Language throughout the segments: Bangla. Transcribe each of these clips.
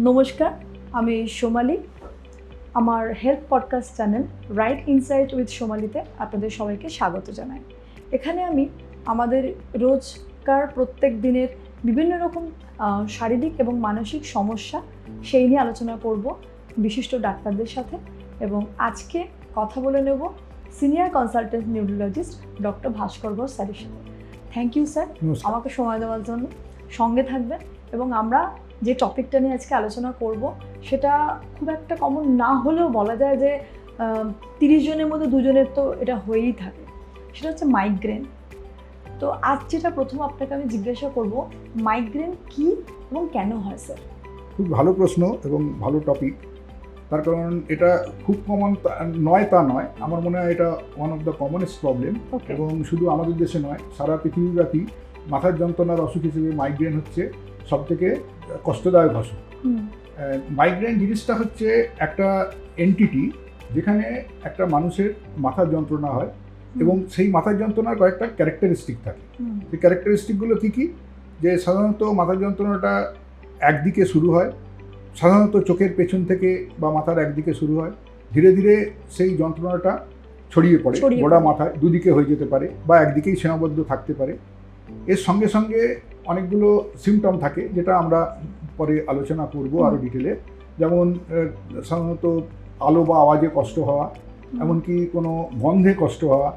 নমস্কার, আমি সোমালি। আমার health podcast channel right insight with সোমালিতে আপনাদের সবাইকে স্বাগত জানাই। এখানে আমি আমাদের রোজকার প্রত্যেক দিনের বিভিন্ন রকম শারীরিক এবং মানসিক সমস্যা সেই নিয়ে আলোচনা করব বিশিষ্ট ডাক্তারদের সাথে, এবং আজকে কথা বলে নেব সিনিয়র কনসালটেন্ট নিউরোলজিস্ট ডক্টর ভাস্কর ঘোষ স্যারের সাথে। থ্যাংক ইউ স্যার আমাকে সময় দেওয়ার জন্য। সঙ্গে থাকবেন এবং আমরা যে টপিকটা নিয়ে আজকে আলোচনা করব সেটা খুব একটা কমন না হলেও বলা যায় যে 30 জনের মধ্যে 2 জনের তো এটা হয়েই থাকে। সেটা হচ্ছে মাইগ্রেন। তো আজ যেটা প্রথম আপনাকে আমি জিজ্ঞাসা করব, মাইগ্রেন কি এবং কেন হয় স্যার? খুব ভালো প্রশ্ন এবং ভালো টপিক। তার কারণ এটা খুব কমন নয় তা নয়, আমার মনে হয় এটা one of the commonest problem. এবং শুধু আমাদের দেশে নয়, সারা পৃথিবীব্যাপী মাথার যন্ত্রণার অসুখ হিসেবে মাইগ্রেন হচ্ছে সবথেকে কষ্টদায়ক অসুখ। মাইগ্রেন জিনিসটা হচ্ছে একটা এন্টিটি যেখানে একটা মানুষের মাথার যন্ত্রণা হয় এবং সেই মাথার যন্ত্রণার কয়েকটা ক্যারেক্টারিস্টিক থাকে। সেই ক্যারেক্টারিস্টিকগুলো কী কী? যে সাধারণত মাথার যন্ত্রণাটা একদিকে শুরু হয়, সাধারণত চোখের পেছন থেকে বা মাথার একদিকে শুরু হয়, ধীরে ধীরে সেই যন্ত্রণাটা ছড়িয়ে পড়ে গোটা মাথায়, দুদিকে হয়ে যেতে পারে বা একদিকেই সীমাবদ্ধ থাকতে পারে। এর সঙ্গে সঙ্গে অনেকগুলো সিমটম থাকে যেটা আমরা পরে আলোচনা করব আরও ডিটেলে। যেমন সাধারণত আলো বা আওয়াজে কষ্ট হওয়া, এমনকি কোনো গন্ধে কষ্ট হওয়া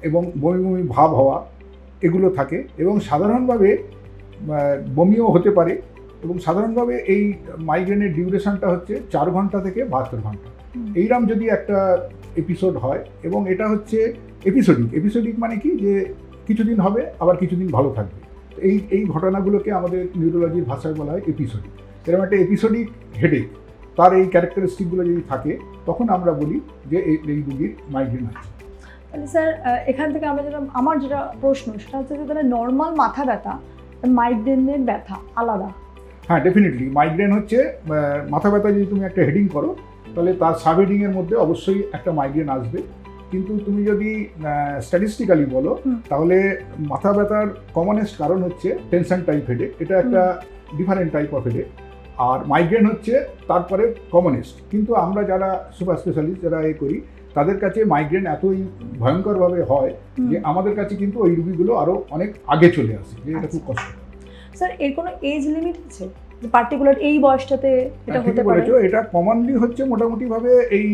এবং বমি বমি ভাব হওয়া, এগুলো থাকে। এবং সাধারণভাবে বমিও হতে পারে। এবং সাধারণভাবে এই মাইগ্রেনের ডিউরেশনটা হচ্ছে 4 ঘন্টা থেকে 72 ঘন্টা। এইরকম যদি একটা এপিসোড হয়, এবং এটা হচ্ছে এপিসোডিক মানে কি, যে কিছুদিন হবে আবার কিছুদিন ভালো থাকবে। এই ঘটনাগুলোকে আমাদের নিউরোলজির ভাষায় বলা হয় এপিসোডিক। এরকম একটা এপিসোডিক হেডেক, তার এই ক্যারেক্টারিস্টিকগুলো যদি থাকে তখন আমরা বলি যে এই রোগীর মাইগ্রেন আছে। তাহলে স্যার এখান থেকে আমার যেটা প্রশ্ন সেটা হচ্ছে যে তাহলে নর্মাল মাথা ব্যথা মাইগ্রেনের ব্যথা আলাদা? হ্যাঁ, ডেফিনেটলি। মাইগ্রেন হচ্ছে মাথা ব্যথা। যদি তুমি একটা হেডিং করো তাহলে তার সাব হেডিংয়ের মধ্যে অবশ্যই একটা মাইগ্রেন আসবে। কিন্তু তুমি যদি স্ট্যাটিস্টিক্যালি বলো তাহলে মাথা ব্যথার কমনেস্ট কারণ হচ্ছে টেনশন টাইপ হেডেক। এটা একটা ডিফারেন্ট টাইপ অফ হেডেক। আর মাইগ্রেন হচ্ছে তারপরে কমনেস্ট। কিন্তু আমরা যারা সুপার স্পেশালিস্ট যারা করি, তাদের কাছে মাইগ্রেন এতই ভয়ঙ্করভাবে হয় যে আমাদের কাছে কিন্তু ওই রোগীগুলো আরও অনেক আগে চলে আসে, যে এটা খুব কষ্ট। স্যার এর কোনো এজ লিমিট আছে যে পার্টিকুলার এই বয়সটাতে এটা হতে পারে? এটা কমনলি হচ্ছে মোটামুটিভাবে এই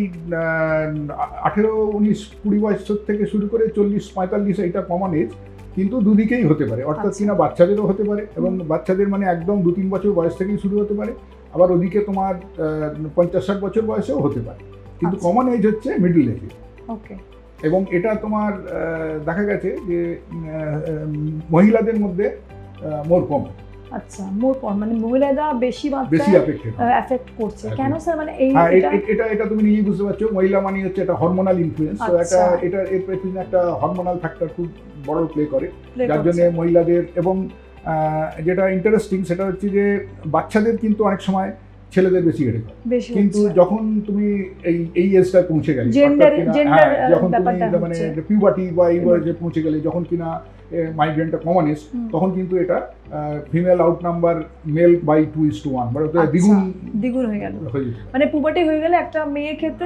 18, 19, 20 বছর থেকে শুরু করে 40, 45 এটা কমন এজ। কিন্তু দুদিকেই হতে পারে, অর্থাৎ কিনা বাচ্চাদেরও হতে পারে, এবং বাচ্চাদের মানে একদম 2-3 বছর বয়স থেকেই শুরু হতে পারে। আবার ওদিকে তোমার 50-60 বছর বয়সেও হতে পারে। কিন্তু কমন এজ হচ্ছে মিডল এজে। ওকে। এবং এটা তোমার দেখা গেছে যে মহিলাদের মধ্যে মোর কম। আচ্ছা, মোর কম মানে মহিলারা বেশি এফেক্ট করছে কেন স্যার? মানে এটা তুমি নিজেই বুঝতে পারছো। মহিলা মানে হচ্ছে এটা হরমোনাল ইনফ্লুয়েন্স। তো এটা এর পেছনে একটা হরমোনাল ফ্যাক্টর খুব বড় প্লে করে, যার জন্য মহিলাদের। এবং যেটা ইন্টারেস্টিং সেটা হচ্ছে যে বাচ্চাদের কিন্তু অনেক সময় ছেলেদের বেশি হেডেক হয়। কিন্তু যখন তুমি এই এজটায় পৌঁছে গেলে, যখন তুমি মানে পিউবার্টি বা এই বয়সে পৌঁছে গেলে, যখন কিনা মাইগ্রেনটা কমনেস্ট, তখন কিন্তু এটা female outnumber male by 2:1, মানে দ্বিগুণ হয়ে গেল। মানে পুবার্টি হয়ে গেলে একটা মেয়ের ক্ষেত্রে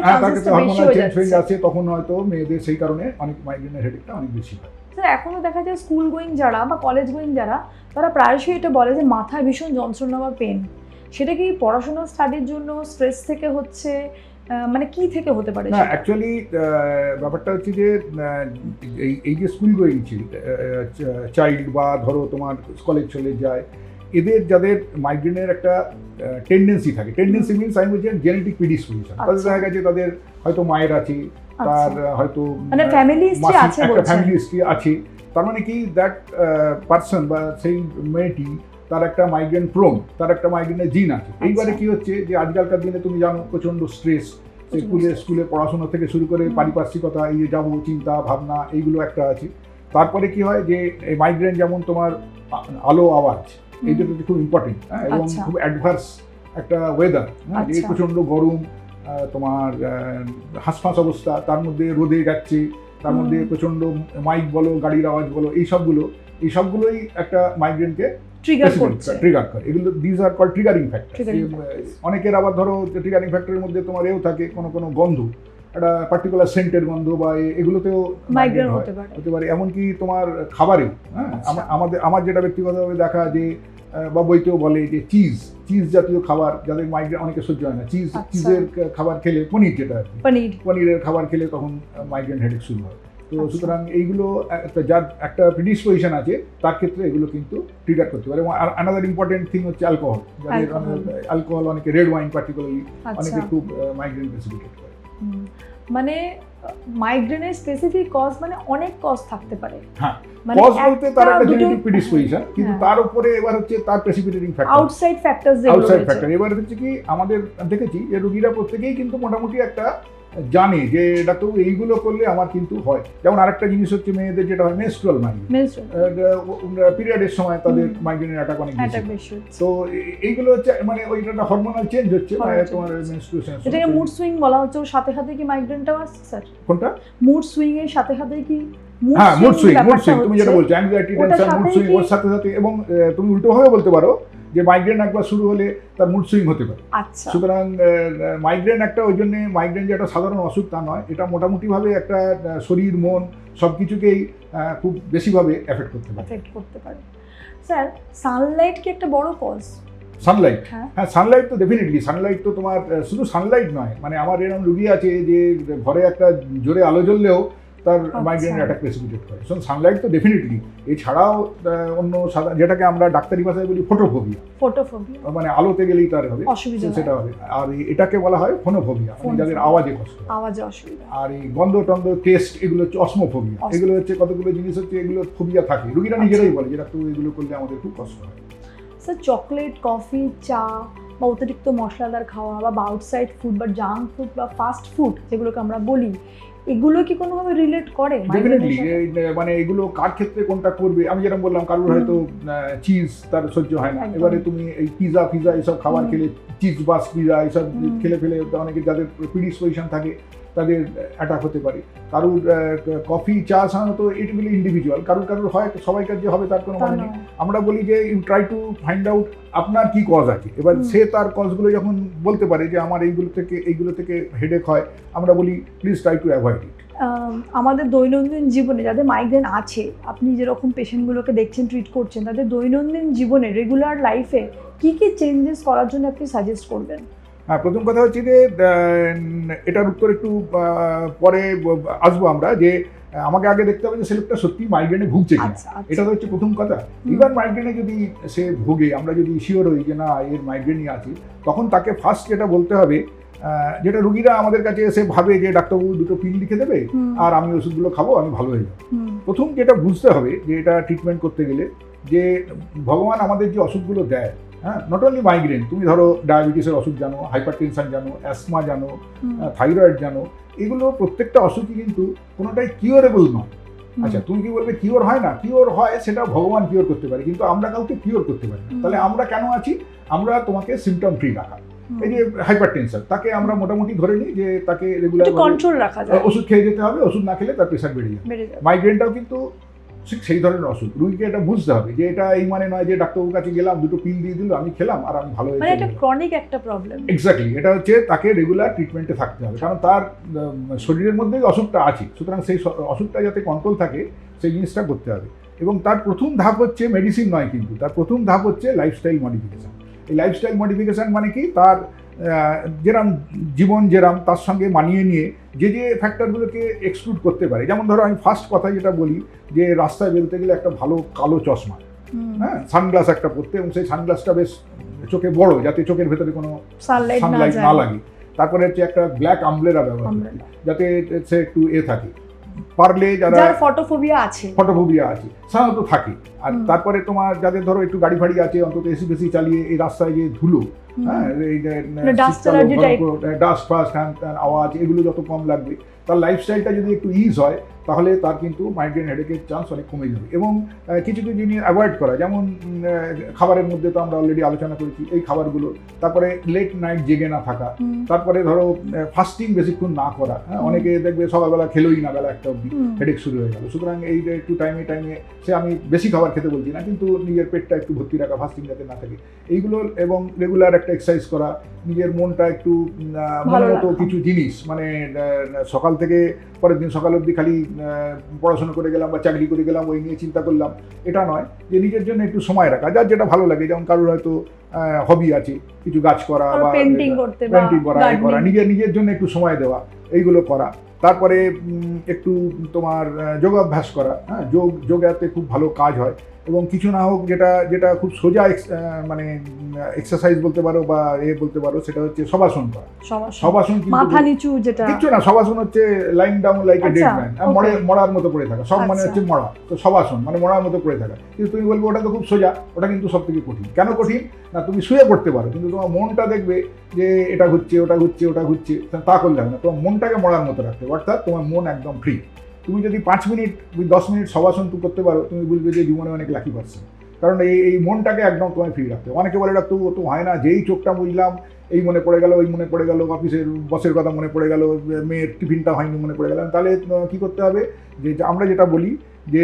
হরমোনাল চেঞ্জ হয়ে যাচ্ছে, তখন হয়তো মেয়েদের সেই কারণে অনেক মাইগ্রেনের হেডেকটা অনেক বেশি হয়। স্যার এখনো দেখা যায় স্কুল গোয়িং যারা বা কলেজ গোয়িং যারা, তারা প্রায়শই এটা বলে যে মাথায় ভীষণ যন্ত্রণা বা পেন। সেটা কি পড়াশোনা স্টাডির জন্য স্ট্রেস থেকে হচ্ছে, মানে কি থেকে হতে পারে? না, অ্যাকচুয়ালি ব্যাপারটা হচ্ছে যে এই যে স্কুল গোয়িং চাইল্ড বা ধরো তোমার কলেজ চলে যায়, এদের যাদের মাইগ্রেনের একটা টেন্ডেন্সি থাকে, টেন্ডেন্সি মিনস আমি বলছি জেনেটিক প্রিডিসপোজিশন। তাদের দেখা গেছে তাদের হয়তো মায়ের আছে, তার হয়তো মানে ফ্যামিলি হিস্ট্রি আছে। তার মানে কি দ্যাট পারসন বা সেই মেয়েটি তার একটা মাইগ্রেন প্রোন, তার একটা মাইগ্রেনের জিন আছে। এইবারে কি হচ্ছে যে আজকালকার দিনে তুমি জানো প্রচণ্ড স্ট্রেস, স্কুলে পড়াশোনা থেকে শুরু করে পারিপার্শ্বিকতা, এই যে যাবো চিন্তা ভাবনা, এইগুলো একটা আছে। তারপরে কি হয় যে এই মাইগ্রেন যেমন তোমার আলো আওয়াজ, এই দুটো খুব ইম্পর্টেন্ট। এবং খুব অ্যাডভার্স একটা ওয়েদার, এই প্রচণ্ড গরম, তোমার হাঁসফাঁস অবস্থা, তার মধ্যে রোদে যাচ্ছে, তার মধ্যে প্রচণ্ড মাইক বলো, গাড়ির আওয়াজ বলো, এই সবগুলো এই সবগুলোই একটা মাইগ্রেনকে ট্রিগার করছে। ট্রিগার করে, এগুলো this are call triggering factor. Triggering factors। অনেকের আবার ধরো ট্রিগারিং ফ্যাক্টরের মধ্যে তোমার এও থাকে কোনো গন্ধ, একটা পার্টিকুলার সেন্টের গন্ধ বা এগুলোতেও মাইগ্রেন হয়, হতে পারে। এমনকি তোমার খাবারেও, হ্যাঁ, আমার যেটা ব্যক্তিগতভাবে দেখা যে বা বইতেও বলে যে চিজ জাতীয় খাবার যাদের মাইগ্রেন অনেকে সহ্য হয় না, চিজের খাবার খেলে, পনির যেটা আর কি, পনিরের খাবার খেলে তখন মাইগ্রেন হেডেক শুরু হয়। তো সুতরাং এইগুলো যার একটা প্রিডিসপোজিশন আছে তার ক্ষেত্রে এগুলো কিন্তু ট্রিগার করতে পারে। এবং আনাদার ইম্পর্টেন্ট থিং হচ্ছে অ্যালকোহল। যাদের অ্যালকোহল, অনেকে রেড ওয়াইন পার্টিকুলারলি অনেকে খুব মাইগ্রেন প্রেসিপিটেট করে। মানে মাইগ্রেনের স্পেসিফিক কজ মানে অনেক কজ থাকতে পারে। হ্যাঁ, কজ বলতে তার একটা জেনেটিক প্রিডিসপোজিশন, কিন্তু তার উপরে এবার হচ্ছে তার প্রেসিপিটেটিং ফ্যাক্টর, আউটসাইড ফ্যাক্টরস যেগুলো আউটসাইড ফ্যাক্টর। এবার হচ্ছে কি আমাদের দেখেছি যে রোগীরা প্রত্যেকেই কিন্তু মোটামুটি একটা জানে যে ডাক্তারবাবু এইগুলো করলে আমার কিন্তু হয়। যেমন আরেকটা জিনিস হচ্ছে মেয়েদের যেটা হয় মেনস্ট্রুয়াল মাইগ্রেন, পিরিয়ডের সময় তাদের মাইগ্রেনের অ্যাটাক অনেক বেশি। তো এইগুলো হচ্ছে মানে ওইটা হরমোনাল চেঞ্জ হচ্ছে, তোমার মেনস্ট্রুয়েশন। এটাকে মুড সুইং বলা হচ্ছে। ওর সাথে সাথে কি মাইগ্রেনটাও আসছে স্যার? কোনটা? মুড সুইং এর সাথে সাথে কি? হ্যাঁ, মুড সুইং তুমি যেটা বলছো, অ্যাংজাইটি, টেনশন, মুড সুইং ওর সাথে সাথে। এবং তুমি উল্টোভাবে বলতে পারো যে মাইগ্রেন একবার শুরু হলে তার মুড সুইং হতে পারে। আচ্ছা। সুতরাং মাইগ্রেন একটা, ওই জন্য মাইগ্রেন যে একটা সাধারণ অসুখ তা নয়, এটা মোটামুটিভাবে একটা শরীর মন সব কিছুকেই খুব বেশিভাবে এফেক্ট করতে পারে। স্যার, সানলাইট কি একটা বড় কজ? সানলাইট, হ্যাঁ, সানলাইট তো ডেফিনেটলি। সানলাইট তো তোমার শুধু সানলাইট নয়, মানে আমার এরকম রুগী আছে যে ঘরে একটা জোরে আলো জ্বললেও তার মাইগ্রেনের অ্যাটাক প্রেসিপিটেট করে। সানলাইট তো ডেফিনেটলি। এছাড়াও অন্য যেটাকে আমরা ডাক্তারি ভাষায় বলি ফোটোফোবিয়া, মানে আলোতে গেলেই তার হবে সেটা হবে। আর এটাকে বলা হয় ফোনোফোবিয়া, মানে যাদের আওয়াজে কষ্ট, আওয়াজে অসুবিধা। আর এই গন্ধ টন্ধ টেস্ট, এগুলো হচ্ছে অসমোফোবিয়া। এগুলো হচ্ছে কতগুলো জিনিস হচ্ছে, এগুলো ফোবিয়া থাকে। রুগীরা নিজেরাই বলে যে ডাক্তার এগুলো করলে আমাদের খুব কষ্ট হয়। স্যার, চকলেট, কফি, চা বা অতিরিক্ত মশলাদার খাওয়া বা আউটসাইড ফুড বা জাঙ্ক ফুড বা ফাস্ট ফুড যেগুলোকে আমরা বলি, এগুলো কি কোনোভাবে রিলেট করে? ডেফিনেটলি। মানে এগুলো কার ক্ষেত্রে কোনটা করবে, আমি যেরকম বললাম, কারোর হয়তো চিজ তার সহ্য হয় না। এবারে তুমি এই পিজা এইসব খাবার খেলে, চিজ বাস পিজা এইসব খেলে ফেলে অনেকে যাদের প্রিডিসপোজিশন থাকে তাদের অ্যাটাক হতে পারে। কারোর কফি, চা সাধারণত এগুলো ইন্ডিভিজুয়াল, কারোর হয়, সবাইকার যে হবে তার কোনো মানে নেই। আমরা বলি যে you try to find out আপনার কি কজ আছে। এবার সে তার কজগুলো যখন বলতে পারে যে আমার এইগুলো থেকে হেডেক হয়, আমরা বলি প্লিজ ট্রাই টু অ্যাভয়েড ইট। আমাদের দৈনন্দিন জীবনে যাদের মাইগ্রেন আছে, আপনি যেরকম পেশেন্টগুলোকে দেখছেন, ট্রিট করছেন, তাদের দৈনন্দিন জীবনে রেগুলার লাইফে কি কি চেঞ্জেস করার জন্য আপনি সাজেস্ট করবেন? হ্যাঁ, প্রথম কথা হচ্ছে যে এটার উত্তর একটু পরে আসবো আমরা, যে আমাকে আগে দেখতে হবে যে সে লোকটা সত্যি মাইগ্রেনে ভুগছে কিনা। এটা তো হচ্ছে প্রথম কথা। এবার মাইগ্রেনে যদি সে ভোগে, আমরা যদি শিওর হই যে না এর মাইগ্রেনই আছে, তখন তাকে ফার্স্ট যেটা বলতে হবে, যেটা রুগীরা আমাদের কাছে এসে ভাবে যে ডাক্তারবাবু দুটো পিল লিখে দেবে আর আমি ওষুধগুলো খাবো, আমি ভালো হয়ে যাবো। প্রথম যেটা বুঝতে হবে যে এটা ট্রিটমেন্ট করতে গেলে যে ভগবান আমাদের যে অসুখগুলো দেয়, হ্যাঁ, নট অনলি মাইগ্রেন, তুমি ধরো ডায়াবেটিসের অসুখ জানো, হাইপার টেনশন জানো, অ্যাসমা জানো, থাইরয়েড জানো, এগুলো প্রত্যেকটা অসুখই কিন্তু কোনোটাই কিওরেবল নয়। আচ্ছা, তুমি কি বলবে কিওর হয় না? কিওর হয়, সেটা ভগবান কিওর করতে পারে, কিন্তু আমরা কাউকে কিওর করতে পারি না। তাহলে আমরা কেন আছি? আমরা তোমাকে সিমটম ফ্রি রাখা। এই যে হাইপার টেনশন, তাকে আমরা মোটামুটি ধরে নিই যে তাকে রেগুলার কন্ট্রোল রাখা যায়, ওষুধ খেয়ে যেতে হবে, ওষুধ না খেলে তার প্রেশার বেড়ে যাবে। মাইগ্রেনটাও কিন্তু ঠিক সেই ধরনের অসুখ। রুগীকে এটা বুঝতে হবে যে এটা এই মানে নয় যে ডাক্তারবাবুর কাছে গেলাম, দুটো পিল দিয়ে দিল, আমি খেলাম আর আমি ভালো হয়ে গেলাম। এটা ক্রনিক একটা প্রবলেম। এক্স্যাক্টলি। এটা হচ্ছে তাকে রেগুলার ট্রিটমেন্টে থাকতে হবে, কারণ তার শরীরের মধ্যেই অসুখটা আছে। সুতরাং সেই অসুখটা যাতে কন্ট্রোল থাকে সেই জিনিসটা করতে হবে। এবং তার প্রথম ধাপ হচ্ছে মেডিসিন নয়, কিন্তু তার প্রথম ধাপ হচ্ছে লাইফস্টাইল মডিফিকেশান। এই লাইফস্টাইল মডিফিকেশান মানে কি? তার যেরাম জীবন তার সঙ্গে মানিয়ে নিয়ে যে ফ্যাক্টরগুলোকে এক্সক্লুড করতে পারে। যেমন ধরো, আমি ফার্স্ট কথা যেটা বলি যে রাস্তায় বেরোতে গেলে একটা ভালো কালো চশমা, হ্যাঁ, সানগ্লাস একটা পরতে, এবং সেই সানগ্লাসটা বেশ চোখে বড়, যাতে চোখের ভেতরে কোনো সানলাইট না লাগে। তারপরে হচ্ছে একটা ব্ল্যাক আমব্রেলা ব্যবহার করতে, যাতে সে একটু থাকে, পারলে যারা ফটোফোবিয়া আছে সাধারণত থাকে। আর তারপরে তোমার যাদের ধরো একটু গাড়ি ফাড়ি আছে, অন্তত এসি বেসি চালিয়ে এই রাস্তায় যে ধুলো, হ্যাঁ এই dust allergy type, dust fast আওয়াজ এগুলো যত কম লাগবে, তার লাইফস্টাইলটা যদি একটু ইজ হয় তাহলে তার কিন্তু মাইগ্রেন হেডেকের চান্স অনেক কমে যাবে। এবং কিছু কিছু জিনিস অ্যাভয়েড করা, যেমন খাবারের মধ্যে তো আমরা অলরেডি আলোচনা করেছি এই খাবারগুলো, তারপরে লেট নাইট জেগে না থাকা, তারপরে ধরো ফাস্টিং বেশিক্ষণ না করা। হ্যাঁ, অনেকে দেখবে সকালবেলা খেলোই না, বেলা একটা অবধি হেডেক শুরু হয়ে গেল। সুতরাং এই যে একটু টাইমে সে আমি বেশি খাবার খেতে বলছি না, কিন্তু নিজের পেটটা একটু ভর্তি রাখা, ফাস্টিং যাতে না থাকে এইগুলো, এবং রেগুলার একটা এক্সারসাইজ করা, নিজের মনটা একটু মনের মতো কিছু জিনিস, মানে সকাল থেকে পরের দিন সকাল অবধি খালি পড়াশোনা করে গেলাম বা চাকরি করে গেলাম ওই নিয়ে চিন্তা করলাম, এটা নয়। যে নিজের জন্য একটু সময় রাখা, যার যেটা ভালো লাগে, যেমন কারোর হয়তো হবি আছে কিছু গাছ করা বা পেন্টিং করা, নিজের জন্য একটু সময় দেওয়া, এইগুলো করা। তারপরে একটু তোমার যোগাভ্যাস করা। হ্যাঁ, যোগাতে খুব ভালো কাজ হয়, এবং কিছু না হোক যেটা খুব সোজা মানে এক্সারসাইজ বলতে পারো বা বলতে পারো, সেটা হচ্ছে শবাসন করা। শবাসন মাথা নিচু, যেটা কিছু না, শবাসন হচ্ছে line down like a dead man, মরার মতো পড়ে থাকা, সব মানে হচ্ছে মরা, তো শবাসন মানে মরার মতো পড়ে থাকা। কিন্তু তুমি বলবে ওটা তো খুব সোজা, ওটা কিন্তু সব থেকে কঠিন। কেন কঠিন না, তুমি শুয়ে পড়তে পারো, কিন্তু তোমার মনটা দেখবে যে এটা ঘুরছে ওটা ঘুরছে ওটা ঘুরছে, তা করলে হবে না। তোমার মনটাকে মরার মতো রাখতে হবে, অর্থাৎ তোমার মন একদম ফ্রি। তুমি যদি 5 মিনিট 10 মিনিট শবাসন করতে পারো, তুমি বলবে যে জীবনে অনেক লাকি পারসন। কারণ এই মনটাকে একদম তোমায় ফ্রি রাখতে হবে। অনেকে বলে এটা তো হয় না, যেই চোখটা বুঝলাম এই মনে পড়ে গেল, ওই মনে পড়ে গেল, অফিসের বসের কথা মনে পড়ে গেল, মেয়ের টিফিনটা হয়নি মনে পড়ে গেল। তাহলে কি করতে হবে, যে আমরা যেটা বলি যে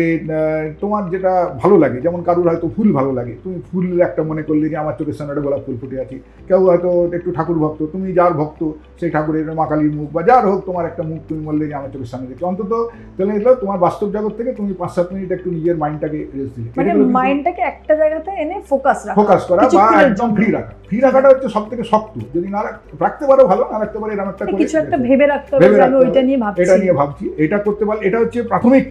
তোমার যেটা ভালো লাগে, যেমন কারুর হয়তো ফুল ভালো লাগে, তুমি ফুল একটা মনে করলে যে আমার চোখের সামনে একটা গোলাপ ফুল ফুটে আছে। কেউ হয়তো একটু ঠাকুর ভক্ত, তুমি যার ভক্ত সেই ঠাকুরের মা কালীর মুখ বা যার হোক তোমার একটা মুখ তুমি বললে যে আমার চোখের সামনে দেখি, অন্তত তাহলে এলো তোমার বাস্তব জগৎ থেকে তুমি 5-7 মিনিট একটু নিজের মাইন্ডটাকে রেস্ট দিলে, মানে মাইন্ডটাকে একটা জায়গাতে এনে ফোকাস করা বা একদম ফ্রি রাখা। ফ্রি রাখাটা হচ্ছে সব থেকে শক্ত, যদি না রাখতে পারো ভালো, না রাখতে পারো এরকম একটা করে কিছু একটা ভেবে রাখতে হবে, আমি ওইটা নিয়ে ভাবছি, এটা করতে পারলে এটা হচ্ছে প্রাথমিক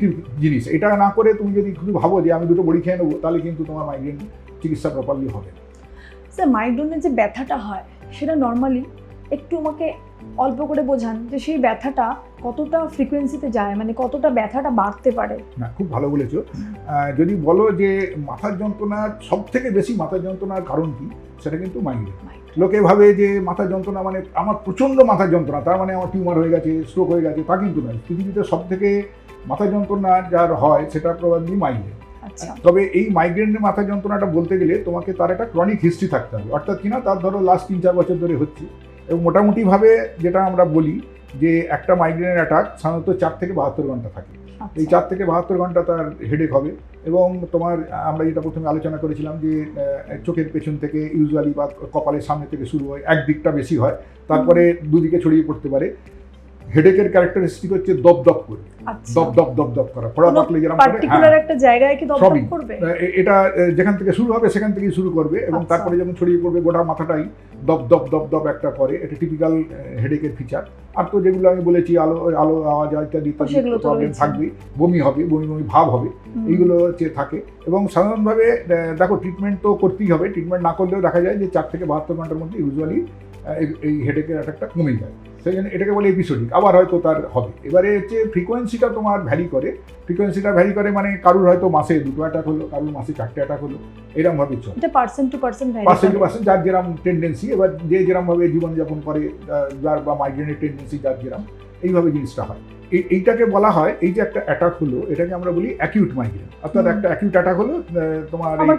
জিনিস। এটা না করে তুমি যদি শুধু ভাবো যে আমি দুটো বড়ি খেয়ে নেবো, তাহলে কিন্তু তোমার মাইগ্রেন চিকিৎসা প্রপারলি হবে না। স্যার, মাইগ্রেনের যে ব্যথাটা হয় সেটা নর্মালি একটু আমাকে অল্প করে বোঝান, যে সেই ব্যথাটা কতটা ফ্রিকোয়েন্সিতে যায়, মানে কতটা ব্যথাটা বাড়তে পারে? না, খুব ভালো বলেছো। যদি বলো যে মাথার যন্ত্রণার সব থেকে বেশি মাথার যন্ত্রণার কারণ কি, সেটা কিন্তু মাইগ্রেন। লোকে ভাবে যে মাথার যন্ত্রণা মানে আমার প্রচণ্ড মাথার যন্ত্রণা, তার মানে আমার টিউমার হয়ে গেছে, স্ট্রোক হয়ে গেছে, তা কিন্তু নয়। পৃথিবীতে সব থেকে মাথা যন্ত্রণা যার হয় সেটা প্রবাবলি মাইগ্রেন। তবে এই মাইগ্রেনের মাথা যন্ত্রণাটা বলতে গেলে তোমাকে তার একটা ক্রনিক হিস্ট্রি থাকতে হবে, অর্থাৎ কিনা তার ধরো লাস্ট 3-4 বছর ধরে হচ্ছে। এবং মোটামুটিভাবে যেটা আমরা বলি যে একটা মাইগ্রেনের অ্যাটাক সাধারণত 4 থেকে 72 ঘন্টা থাকে। এই 4 থেকে 72 ঘন্টা তার হেডেক হবে। এবং তোমার আমরা যেটা প্রথমে আলোচনা করেছিলাম যে চোখের পেছন থেকে ইউজুয়ালি বা কপালের সামনে থেকে শুরু হয়, একদিকটা বেশি হয়, তারপরে দুদিকে ছড়িয়ে পড়তে পারে। হেডেকের ক্যারেক্টারিস্টিক হচ্ছে দপ দপ করে, দপ দপ দপ দপ করা, ফোড়া পাকলে যেরকম করে, পার্টিকুলার একটা জায়গায় কি দপ দপ করবে, এটা যেখান থেকে শুরু হবে সেখান থেকেই শুরু করবে, এবং তারপরে যখন ছড়িয়ে পড়বে গোটা মাথাটাই দপ দপ দপ দপ একটা করে। এটা টিপিক্যাল হেডেকের ফিচার। আর তো যেগুলো আমি বলেছি, আলো আওয়াজ ইত্যাদি প্রবলেম থাকবে, বমি হবে, বমি ভাব হবে, এইগুলো হচ্ছে থাকে। এবং সাধারণভাবে দেখো ট্রিটমেন্ট তো করতেই হবে, ট্রিটমেন্ট না করলেও দেখা যায় যে 4 থেকে 72 ঘন্টার মধ্যে ইউজুয়ালি এই হেডেকের অ্যাটাকটা কমে যায়। সেই জন্য এটাকে বলে এপিসোডিক, আবার হয়তো তার হবে। এবারে হচ্ছে ফ্রিকোয়েন্সিটা তোমার ভ্যারি করে, মানে কারুর হয়তো মাসে 2টো অ্যাটাক হলো, কারুর মাসে 4টে অ্যাটাক হলো, এরকম ভাবে চলে। এটা পার্সন টু পার্সন যার যেরকম টেন্ডেন্সি, এবার যে যেরকম ভাবে জীবনযাপন করে, যার বা মাইগ্রেনের টেন্ডেন্সি যার যেরকম, এইভাবে জিনিসটা হয়। এইটাকে বলা হয়, এই যে একটা অ্যাটাক হলো এটাকে আমরা বলি অ্যাকিউট মাইগ্রেন। অর্থাৎ একটা অ্যাকিউট অ্যাটাক হলো, তোমার আবার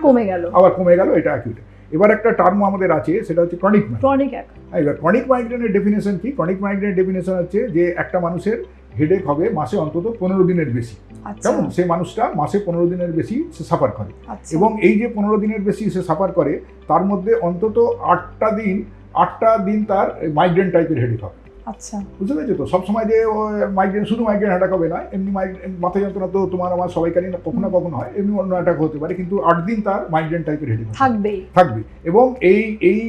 কমে গেল, এটা অ্যাকিউট। এবার একটা টার্ম আমাদের আছে, সেটা হচ্ছে ক্রনিক মাইগ্রেন। এবার ক্রনিক মাইগ্রেনের ডেফিনেশন কি? ক্রনিক মাইগ্রেনের ডেফিনেশন হচ্ছে যে একটা মানুষের হেডেক হবে মাসে অন্তত 15 দিনের বেশি। কেমন? সেই মানুষটা মাসে 15 দিনের বেশি সে সাফার করে, এবং এই যে 15 দিনের বেশি সে সাফার করে, তার মধ্যে অন্তত 8টা দিন তার মাইগ্রেন টাইপের হেডেক হবে। আচ্ছা, বুঝতে পেরেছো তো? সবসময় যে মাইগ্রেন, শুধু মাইগ্রেন অ্যাটাক হবে না, এমনি মাথা যন্ত্রণা তো তোমার আমার সবাইকারই কখনো কখনো হয়, এমনি অন্য অ্যাটাক হতে পারে, কিন্তু 8 দিন তার মাইগ্রেন টাইপের হেডেক থাকবে। এবং এই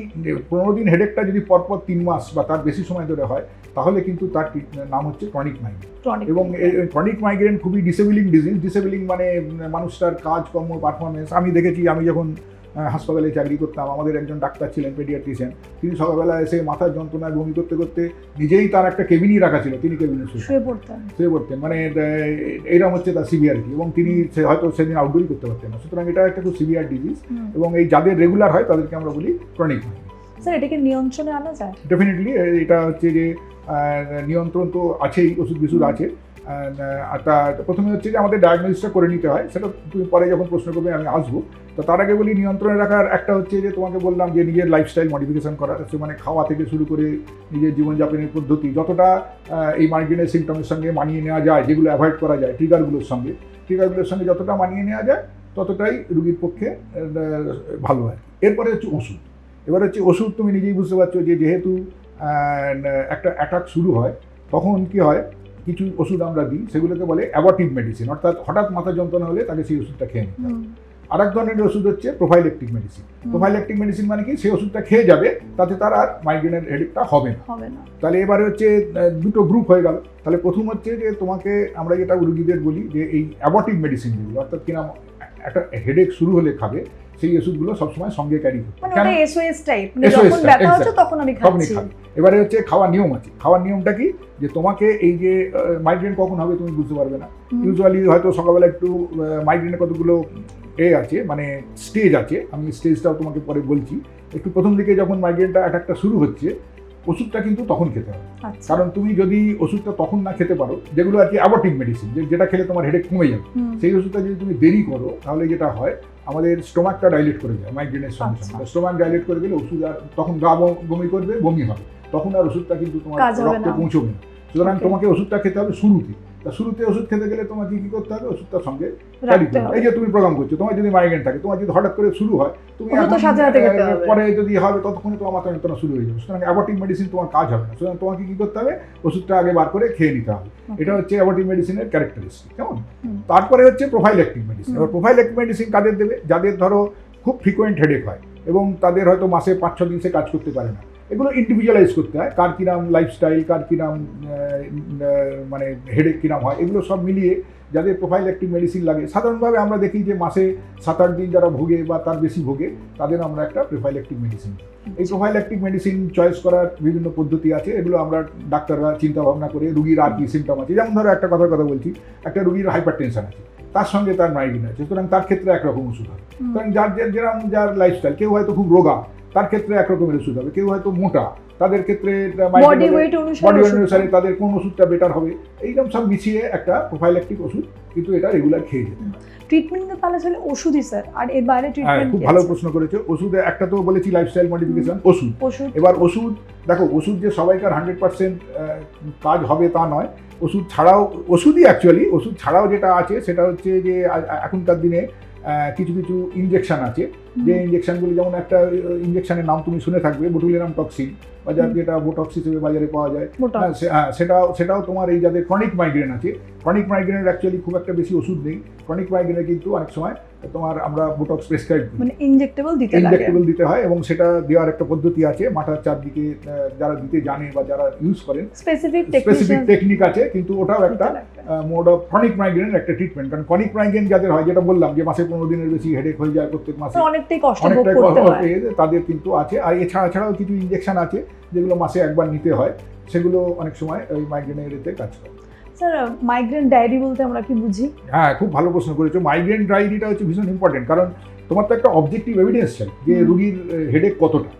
15 দিন হেডেকটা যদি পরপর 3 মাস বা তার বেশি সময় ধরে হয়, তাহলে কিন্তু তার নাম হচ্ছে ক্রনিক মাইগ্রেন। এবং ক্রনিক মাইগ্রেন খুবই ডিসেবলিং ডিজিজ। ডিসেবলিং মানে মানুষটার কাজকর্ম, পারফরমেন্স। আমি দেখেছি, আমি যখন হাসপাতালে চাকরি করতাম, আমাদের একজন ডাক্তার ছিলেন, পেডিয়াট্রিশিয়ান, তিনি সকালবেলা এসে মাথার যন্ত্রণায় বমি করতে করতে নিজেই তার একটা কেবিনই রাখা ছিল, তিনি কেবিনে শুয়ে পড়তেন। মানে এইরকম হচ্ছে তার সিভিয়ারিটি, এবং তিনি হয়তো সেদিন আউটডোরই করতে পারতেন না। সুতরাং এটা একটা খুব সিভিয়ার ডিজিজ, এবং এই যাদের রেগুলার হয় তাদেরকে আমরা বলি ক্রনিক মাইগ্রেন। স্যার এটাকে নিয়ন্ত্রণে আনা যায়? ডেফিনেটলি এটা হচ্ছে যে নিয়ন্ত্রণ তো আছেই, ওষুধ বিষুধ আছে। আর প্রথমে হচ্ছে যে আমাদের ডায়াগনোসিসটা করে নিতে হয়, সেটা তুমি পরে যখন প্রশ্ন করবে আমি আসবো। তো তার আগে বলি নিয়ন্ত্রণে রাখার একটা হচ্ছে যে তোমাকে বললাম যে নিজের লাইফস্টাইল মডিফিকেশন করা, মানে খাওয়া থেকে শুরু করে নিজের জীবনযাপনের পদ্ধতি যতটা এই মাইগ্রেনের সিমটমের সঙ্গে মানিয়ে নেওয়া যায়, যেগুলো অ্যাভয়েড করা যায় ট্রিগারগুলোর সঙ্গে যতটা মানিয়ে নেওয়া যায় ততটাই রুগীর পক্ষে ভালো হয়। এরপরে হচ্ছে ওষুধ। এবার হচ্ছে ওষুধ তুমি নিজেই বুঝতে পারছো যে যেহেতু একটা অ্যাটাক শুরু হয় তখন কি হয়, কিছু ওষুধ আমরা দিই সেগুলোকে বলে অ্যাবর্টিভ মেডিসিন, অর্থাৎ হঠাৎ মাথা যন্ত্রণা হলে তাকে সেই ওষুধটা খেয়ে নিতে হবে। আর এক ধরনের ওষুধ হচ্ছে প্রোফাইলেকটিক মেডিসিন। প্রোফাইলেকটিক মেডিসিন মানে কি, সেই ওষুধটা খেয়ে যাবে তাতে তার আর মাইগ্রেনের হেডেকটা হবে না। তাহলে এবারে হচ্ছে দুটো গ্রুপ হয়ে গেল। তাহলে প্রথম হচ্ছে যে তোমাকে আমরা যেটা রুগীদের বলি যে এই অ্যাবর্টিভ মেডিসিন যেগুলো, অর্থাৎ কিনা একটা হেডেক শুরু হলে খাবে, সেই ওষুধগুলো সবসময় সঙ্গে ক্যারি করতে হবে। মানে এসওএস টাইপ, মানে যখন ব্যথা হচ্ছে তখন আমি খাচ্ছি। এবারে হচ্ছে খাওয়ার নিয়ম আছে। খাওয়ার নিয়মটা কি, যে তোমাকে এই যে মাইগ্রেন কখন হবে তুমি বুঝতে পারবে না। ইউজুয়ালি হয়তো সকালবেলা একটু মাইগ্রেনের কতগুলো আছে, মানে স্টেজ আছে, আমি স্টেজটাও তোমাকে পরে বলছি। একটু প্রথম দিকে যখন মাইগ্রেনটা অ্যাটাকটা শুরু হচ্ছে, ওষুধটা কিন্তু তখন খেতে হবে। কারণ তুমি যদি ওষুধটা তখন না খেতে পারো, যেগুলো আর কি অ্যাবর্টিভ মেডিসিন, যেটা খেলে তোমার হেডেক কমে যাবে, সেই ওষুধটা যদি তুমি দেরি করো তাহলে যেটা হয়, আমাদের স্টোমাকটা ডাইলেট করে যায় মাইগ্রেনের সঙ্গে সঙ্গে। স্টোমাক ডাইলেট করে গেলে ওষুধ আর তখন গা বমি করবে, বমি হবে, তখন আর ওষুধটা কিন্তু তোমার রক্তে পৌঁছবে না। সুতরাং তোমাকে ওষুধটা খেতে হবে শুরুতে ওষুধ খেতে গেলে তোমাকে কি করতে হবে, ওষুধটার সঙ্গে ক্যারি করতে হবে। এই যে তুমি প্রোগ্রাম করছো, তোমার যদি মাইগ্রেন থাকে, তোমার যদি হঠাৎ করে শুরু হয়, তুমি পরে যদি হবে ততক্ষণে তোমার মাথা যন্ত্রণা শুরু হয়ে যাবে। সুতরাং অ্যাবর্টিভ মেডিসিন তোমার কাজ হবে না। সুতরাং তোমাকে কি করতে হবে, ওষুধটা আগে বার করে খেয়ে নিতে হবে। এটা হচ্ছে অ্যাবর্টিভ মেডিসিনের ক্যারেক্টারিস্টিক। কেমন? তারপরে হচ্ছে প্রোফাইলেকটিক মেডিসিন। এবার প্রোফাইলেকটিক মেডিসিন কাদের দেবে, যাদের ধরো খুব ফ্রিকোয়েন্ট হেডেক হয় এবং তাদের হয়তো মাসে 5-6 দিন সে কাজ করতে পারে না। এগুলো ইন্ডিভিজুয়ালাইজ করতে হয়, কার কিরাম লাইফস্টাইল, কার কিরাম মানে হেডেক কিরাম হয়, এগুলো সব মিলিয়ে যাদের প্রোফাইলেকটিক মেডিসিন লাগে। সাধারণভাবে আমরা দেখি যে মাসে 7-8 দিন যারা ভোগে বা তার বেশি ভোগে, তাদের আমরা একটা প্রোফাইলেকটিক মেডিসিন। এই প্রোফাইলেকটিক মেডিসিন চয়েস করার বিভিন্ন পদ্ধতি আছে, এগুলো আমরা ডাক্তাররা চিন্তা ভাবনা করে রুগীর আর কি সিমটম আছে। যেমন ধরো একটা কথা বলছি, একটা রুগীর হাইপার টেনশন আছে, তার সঙ্গে তার মাইগ্রেন আছে, সুতরাং তার ক্ষেত্রে একরকম ওষুধ হবে। সুতরাং যার লাইফস্টাইল, কেউ হয়তো খুব রোগা, তার ক্ষেত্রে একরকমের ওষুধ হবে। কেউ হয়তো মোটা, তাদের ক্ষেত্রে বডি ওয়েট অনুসারে তাদের কোন ওষুধটা বেটার হবে। এইরকম সব মিশিয়ে একটা প্রোফাইলেকটিক ওষুধ, কিন্তু এটা রেগুলার খেয়ে যেতে হবে। ট্রিটমেন্টের পালা চলে ওষুধই স্যার, আর এর বাইরে ট্রিটমেন্ট? খুব ভালো প্রশ্ন করেছো। ওষুধে একটা তো বলেছি লাইফস্টাইল মডিফিকেশন, ওষুধ। এবার ওষুধ দেখো, ওষুধ যে সবাইকার 100% কাজ হবে তা নয়। ওষুধ ছাড়াও যেটা আছে সেটা হচ্ছে যে এখনকার দিনে কিছু ইনজেকশন আছে, যে ইনজেকশনগুলি, যেমন একটা ইনজেকশনের নাম তুমি শুনে থাকবে, বোটুলিনাম টক্সিন, বা যেটা বোটক্স হিসেবে বাজারে পাওয়া যায়। সেটাও তোমার এই যাদের ক্রনিক মাইগ্রেন আছে, ক্রনিক মাইগ্রেনের অ্যাকচুয়ালি খুব একটা বেশি ওষুধ নেই। ক্রনিক মাইগ্রেনে কিন্তু অনেক সময় তোমার আমরা বোটক্স প্রেসক্রাইব করি, মানে ইনজেক্টেবল দিতে হয়, এবং সেটা দেওয়ার একটা পদ্ধতি আছে। মাথার চারদিকে যারা দিতে জানে বা যারা ইউজ করেন, স্পেসিফিক টেকনিক আছে, কিন্তু ওটাও একটা মোড অফ ক্রনিক মাইগ্রেনের একটা ট্রিটমেন্ট। কারণ ক্রনিক মাইগ্রেন যাদের হয়, যেটা বললাম যে মাসে 15 দিনের বেশি হেডেক হয়ে যায় প্রত্যেক মাসে, অনেকটাই কষ্ট করতে হয়, তাদের কিন্তু আছে। আর এছাড়াও কিছু ইনজেকশন আছে যেগুলো মাসে একবার নিতে হয়, সেগুলো অনেক সময় ওই মাইগ্রেনের এতে কাজ করে। স্যার মাইগ্রেন ডায়েরি বলতে আমরা কি বুঝি? হ্যাঁ, খুব ভালো প্রশ্ন করেছো। মাইগ্রেন ডায়েরিটা হচ্ছে ভীষণ ইম্পর্টেন্ট, কারণ তোমার তো একটা অবজেক্টিভ এভিডেন্স চাই যে রুগীর হেডেক কতটা।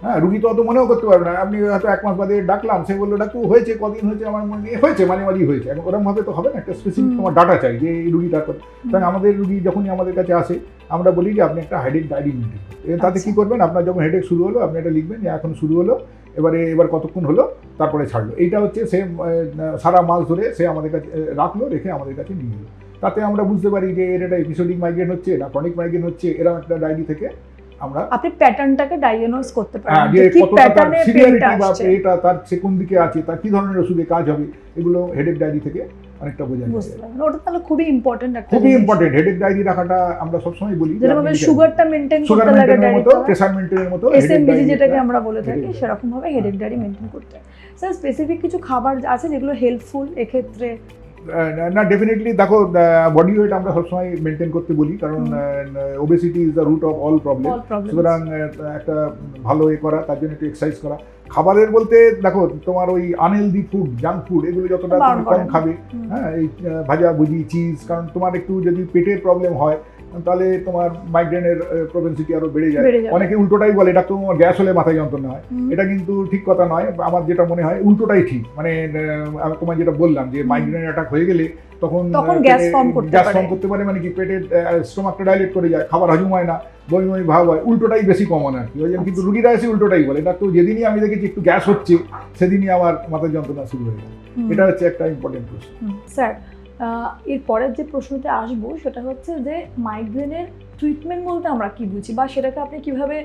হ্যাঁ, রুগী তো অত মনেও করতে পারবে না। আপনি হয়তো 1 মাস বাদে ডাকলাম, সে বললো ডাক্তার হয়েছে, কদিন হয়েছে, আমার মনে হয়েছে, মাঝে হয়েছে। এখন ওরকমভাবে তো হবে না, একটা স্পেসিফিক তোমার ডাটা চাই যে এই রুগীটার কথা। কারণ আমাদের রুগী যখনই আমাদের কাছে আসে, আমরা বলি যে আপনি একটা হেডেক ডায়েরি মেনটেন করুন। তাতে কি করবেন, আপনার যখন হেডেক শুরু হলো আপনি এটা লিখবেন যে এখন শুরু হলো, এবার কতক্ষণ হলো, তারপরে ছাড়লো। এইটা হচ্ছে সে সারা মাস ধরে সে আমাদের কাছে রাখলো, রেখে আমাদের কাছে নিয়ে গেলো। তাতে আমরা বুঝতে পারি যে এর এটা এপিসোডিক মাইগ্রেন হচ্ছে না ক্রনিক মাইগ্রেন হচ্ছে। এরকম একটা ডায়েরি থেকে আপনি প্যাটার্নটাকে ডায়াগনোজ করতে পারেন, যে কতটা তার সিভিয়ারিটি বা এটা তার কোন দিকে আছে, তার কি ধরনের ওষুধে কাজ হবে, এগুলো হেডেক ডায়েরি থেকে অনেকটা বোঝা যায়। ওটা তাহলে খুবই ইম্পর্টেন্ট, হেডেক ডায়েরি রাখাটা আমরা সবসময় বলি, যেরকম সুগারটা মেইনটেইন করতে লাগে ডায়েরি, প্রেসার মেইনটেইনের মতো এসএমবিজি যেটাকে আমরা বলে থাকি, সেরকম ভাবে হেডেক ডায়েরি মেইনটেইন করতে হয়। স্যার স্পেসিফিক কিছু খাবার আছে যেগুলো হেল্পফুল এক্ষেত্রে? না, ডেফিনেটলি দেখো, বডি ওয়েট আমরা সবসময় মেনটেন করতে বলি, কারণ obesity is the root of all problem. সুতরাং একটা ভালো করা, তার জন্য একটু এক্সারসাইজ করা। খাবারের বলতে দেখো, তোমার ওই আনহেলদি ফুড, জাঙ্ক ফুড, এগুলো যতটা কম খাবে। হ্যাঁ, এই ভাজা ভুজি, চিজ, কারণ তোমার একটু যদি পেটের প্রবলেম হয় তাহলে তোমার মাইগ্রেনের প্রবেন্সিটি আরো বেড়ে যায়। বেড়ে যাবে। অনেকে উল্টোটাই বলে ডাক্তার তোমার গ্যাস হলে মাথায় যন্ত্রণা হয়, এটা কিন্তু ঠিক কথা নয়। আমার যেটা মনে হয় উল্টোটাই ঠিক, মানে আমি তোমায় যেটা বললাম যে মাইগ্রেন অ্যাটাক হয়ে গেলে তখন গ্যাস ফর্ম করতে পারে, মানে কি পেটের স্টোমাকটা ডাইলেট করে যায়, খাবার হজম হয় না, বমি বমি ভাব হয়, উল্টোটাই বেশি কমন আর কি। ওই জন্য কিন্তু রুগীরা এসে উল্টোটাই বলে ডাক্তার যেদিনই আমি দেখেছি একটু গ্যাস হচ্ছে সেদিনই আমার মাথার যন্ত্রণা শুরু হয়ে যায়। এটা হচ্ছে একটা ইম্পর্টেন্ট প্রশ্ন। স্যার, এর পরের যে প্রশ্নতে আসবো সেটা হচ্ছে যে মাইগ্রেনের ট্রিটমেন্ট বলতে আমরা কি বুঝি, বা সেটাকে আপনি কিভাবে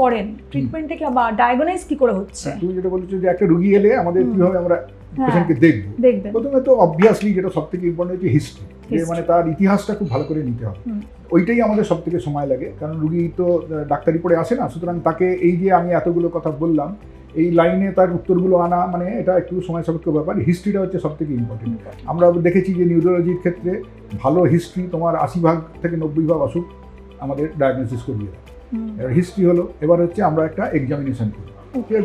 করেন, ট্রিটমেন্টটা কি বা ডায়াগনাইজ কি করে হচ্ছে? তুমি যেটা বলেছো যে একটা রুগী এলে আমাদের কিভাবে আমরা পেশেন্টকে দেখবো, প্রথমে তো অবভিয়াসলি যেটা সব থেকে ইম্পর্টেন্ট হচ্ছে হিস্ট্রি, যে মানে তার ইতিহাসটা খুব ভালো করে নিতে হবে। ওইটাই আমাদের সব থেকে সময় লাগে, কারণ রুগী তো ডাক্তারি পড়ে আসে না, সুতরাং তাকে এই যে আমি এতগুলো কথা বললাম এই লাইনে তার উত্তরগুলো আনা মানে এটা একটু সময় সাপেক্ষ ব্যাপার। হিস্ট্রিটা হচ্ছে সব থেকে ইম্পর্টেন্ট। আমরা দেখেছি যে নিউরোলজির ক্ষেত্রে ভালো হিস্ট্রি তোমার 80 থেকে 90 অসুখ আমাদের ডায়াগনোসিস করিয়ে দেয়। এবার হিস্ট্রি হলো, এবার হচ্ছে আমরা একটা এক্সামিনেশন করি,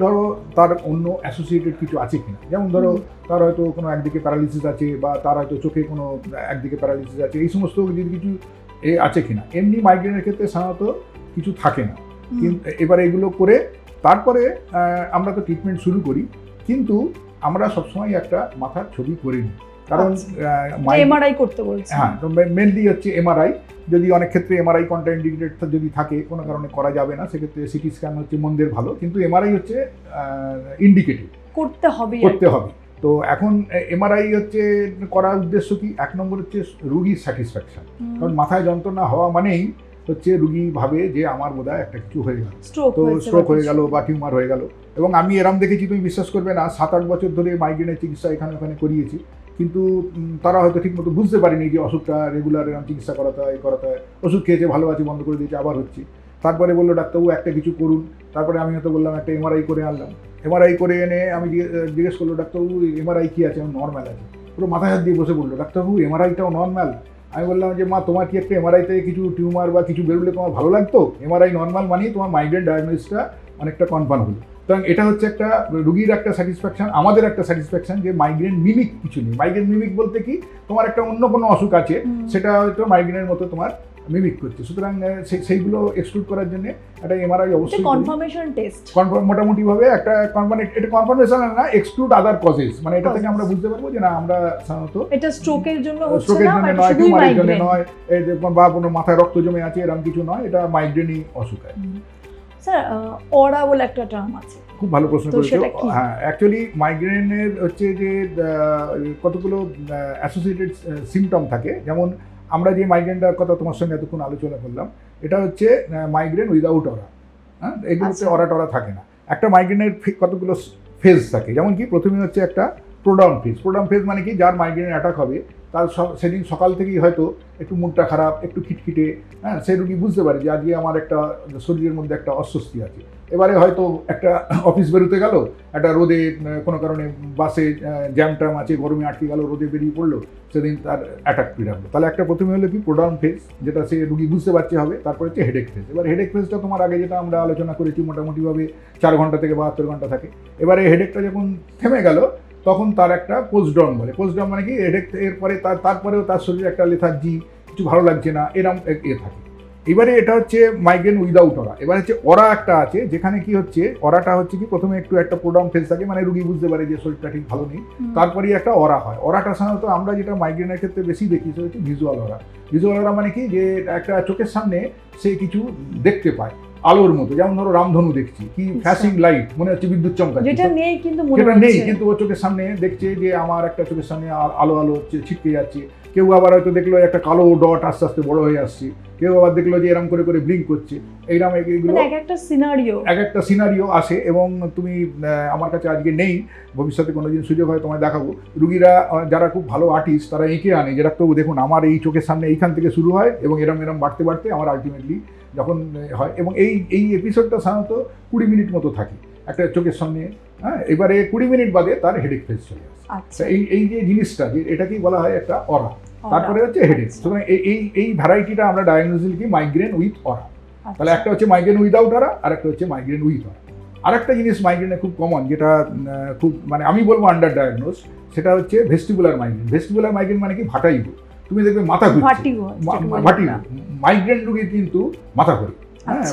ধরো তার অন্য অ্যাসোসিয়েটেড কিছু আছে কিনা, যেমন ধরো তার হয়তো কোনো একদিকে প্যারালিসিস আছে, বা তার হয়তো চোখে কোনো একদিকে প্যারালিসিস আছে, এই সমস্ত যদি কিছু আছে কিনা। এমনি মাইগ্রেনের ক্ষেত্রে সাধারণত কিছু থাকে না, কিন্তু এবার এগুলো করে তারপরে আমরা তো ট্রিটমেন্ট শুরু করি, কিন্তু আমরা সবসময় একটা মাথার ছবি করে নিই, কারণ এমআরআই করতে বলছি। হ্যাঁ, তো মেনলি হচ্ছে এমআরআই। যদি অনেক ক্ষেত্রে এমআরআই কন্ট্রাইন্ডিকেটেড যদি থাকে, কোনো কারণে করা যাবে না, সেক্ষেত্রে সিটি স্ক্যান হচ্ছে মন্দের ভালো, কিন্তু এমআরআই হচ্ছে ইন্ডিকেটিভ, করতে হবে। তো এখন এমআরআই হচ্ছে করার উদ্দেশ্য কি? এক নম্বর হচ্ছে রুগীর স্যাটিসফ্যাকশন, কারণ মাথায় যন্ত্রণা হওয়া মানেই হচ্ছে রুগী ভাবে যে আমার বোধহয় একটা কিছু হয়ে গেল, তো স্ট্রোক হয়ে গেল বা টিউমার হয়ে গেল। এবং আমি এরম দেখেছি, তুমি বিশ্বাস করবে না, 7-8 বছর ধরে মাইগ্রেনের চিকিৎসা এখানে ওখানে করিয়েছি, কিন্তু তারা হয়তো ঠিকমতো বুঝতে পারেনি যে অসুখটা রেগুলার এরকম চিকিৎসা করাতে হয়, ওষুধ খেয়েছে, ভালো আছে, বন্ধ করে দিয়েছে, আবার হচ্ছে। তারপরে বললো ডাক্তারবাবু একটা কিছু করুন। তারপরে আমি হয়তো বললাম একটা এমআরআই করে আনলাম। এমআরআই করে এনে আমি জিজ্ঞেস করলো ডাক্তারবাবু এমআরআই কি আছে? নর্মাল আছে। পুরো মাথায় হাত দিয়ে বসে বললো ডাক্তারবাবু এমআরআইটাও নর্মাল। আমি বললাম যে মা তোমার কি একটা এমআরআইতে কিছু টিউমার বা কিছু বেরোলে তোমার ভালো লাগতো? এমআরআই নর্মাল মানেই তোমার মাইগ্রেন ডায়াগনোসিসটা অনেকটা কনফার্ম হলো। সুতরাং এটা হচ্ছে একটা রুগীর একটা স্যাটিসফ্যাকশন, আমাদের একটা স্যাটিসফ্যাকশন যে মাইগ্রেন মিমিক কিছু নেই। মাইগ্রেন মিমিক বলতে কি, তোমার একটা অন্য কোনো অসুখ আছে, সেটা হয়তো মাইগ্রেনের মতো তোমার মিমিক করছে। সুতরাং সেইগুলো এক্সক্লুড করার জন্য একটা এমআরআই অবশ্যই কনফার্মেশন টেস্ট, মোটামুটি ভাবে একটা এটা কনফার্মেশন না, এক্সক্লুড আদার কজেস, মানে এটা থেকে আমরা বুঝতে পারবো যে না আমরা সাধারণত এটা স্ট্রোকের জন্য নয়, টিউমারের জন্য নয়, বা কোনো মাথায় রক্ত জমে আছে এরকম কিছু নয়, এটা মাইগ্রেনই অসুখ। স্যার, অরা বলে একটা টার্ম আছে, খুব ভালো প্রশ্ন করেছো। হ্যাঁ, অ্যাকচুয়ালি মাইগ্রেনের হচ্ছে যে কতগুলো অ্যাসোসিয়েটেড সিমটম থাকে। যেমন আমরা যে মাইগ্রেনটার কথা তোমার সঙ্গে এতক্ষণ আলোচনা করলাম, এটা হচ্ছে মাইগ্রেন উইদাউট অরা। হ্যাঁ, এগুলোতে অরা টরা থাকে না। একটা মাইগ্রেনের কতগুলো ফেজ থাকে, যেমন কি প্রথমে হচ্ছে একটা প্রোডাউন ফেজ। প্রোডাউন ফেজ মানে কি, যার মাইগ্রেন অ্যাটাক হবে তার সেদিন সকাল থেকেই হয়তো একটু মুডটা খারাপ, একটু খিটখিটে, হ্যাঁ, সেই রুগী বুঝতে পারে যে আজকে আমার একটা শরীরের মধ্যে একটা অস্বস্তি আছে। এবারে হয়তো একটা অফিস বেরোতে গেল, একটা রোদে কোনো কারণে বাসে জ্যাম ট্যাম আছে, গরমে আটকে গেল, রোদে বেরিয়ে পড়লো, সেদিন তার অ্যাটাক পিরালো। তাহলে একটা প্রথমে হলো কি প্রোডাউন ফেজ, যেটা সে রুগী বুঝতে পারছে হবে। তারপরে হচ্ছে হেডেক ফেজ। এবার হেডেক ফেজটা তোমার আগে যেটা আমরা আলোচনা করেছি মোটামুটিভাবে 4 ঘন্টা থেকে 72 ঘন্টা থাকে। এবারে হেডেকটা যখন থেমে গেল তখন তার একটা পোস্টডাউন বলে। পোস্টডাউন মানে কি, হেডেক এরপরে তারপরেও তার শরীরে একটা লেথার্জি, কিছু ভালো লাগছে না, এরকম থাকে। এবারে এটা হচ্ছে মাইগ্রেন উইদাউট অরা। এবার হচ্ছে অরা একটা আছে, যেখানে কি হচ্ছে, অরাটা হচ্ছে কি প্রথমে একটু একটা প্রোডাউন ফেজ থাকে, মানে রুগী বুঝতে পারে যে শরীরটা ঠিক ভালো নেই, তারপরেই একটা অরা হয়। অরাটা সাধারণত আমরা যেটা মাইগ্রেনের ক্ষেত্রে বেশি দেখি সেটা হচ্ছে ভিজুয়াল অরা। ভিজুয়াল অরা মানে কি, যে একটা চোখের সামনে সে কিছু দেখতে পায় আলোর মতো, যেমন ধরো রামধনু দেখছি, কি ফ্ল্যাশিং লাইট, মনে হচ্ছে বিদ্যুৎ চমকাচ্ছে, যেটা নেই কিন্তু ও চোখের সামনে দেখছে যে আমার একটা চোখের সামনে আলো আলো ছিটকে যাচ্ছে। কেউ আবার হয়তো দেখলো একটা কালো ডট আস্তে আস্তে বড় হয়ে আসছে, কেউ আবার দেখলো যে এরকম করে করে ব্লিঙ্ক করছে। এইরকম এগুলো এক একটা সিনারিও আসে। এবং তুমি আমার কাছে আজকে নেই, ভবিষ্যতে কোনোদিন সুযোগ হয় তোমায় দেখাবো। রুগীরা যারা খুব ভালো আর্টিস্ট তারা এঁকে আনে, যেটা তো দেখুন আমার এই চোখের সামনে এইখান থেকে শুরু হয় এবং এরম বাড়তে বাড়তে আমার আলটিমেটলি যখন হয়। এবং এই এপিসোডটা সাধারণত 20 মিনিট মতো থাকে একটা চোখের সামনে। হ্যাঁ, এবারে 20 মিনিট বাদে তার হেডেক ফেজ চলে আসে। এই যে জিনিসটা, যে এটাকেই বলা হয় একটা অরা। তারপরে হচ্ছে হেডেক। সুতরাং এই ভ্যারাইটিটা আমরা ডায়াগনোসিস লিখি মাইগ্রেন উইথ অরা। তাহলে একটা হচ্ছে মাইগ্রেন উইদাউট অরা, আর একটা হচ্ছে মাইগ্রেন উইথ অরা। আরেকটা জিনিস মাইগ্রেনে খুব কমন, যেটা খুব মানে আমি বলবো আন্ডার ডায়াগনোস, সেটা হচ্ছে ভেস্টিবুলার মাইগ্রেন। ভেস্টিবুলার মাইগ্রেন মানে কি, ভাটাইবু। তুমি দেখবে মাথা ঘুরছে, ভার্টিগো মাইগ্রেন রোগীর কিন্তু মাথা ঘোরে। হ্যাঁ,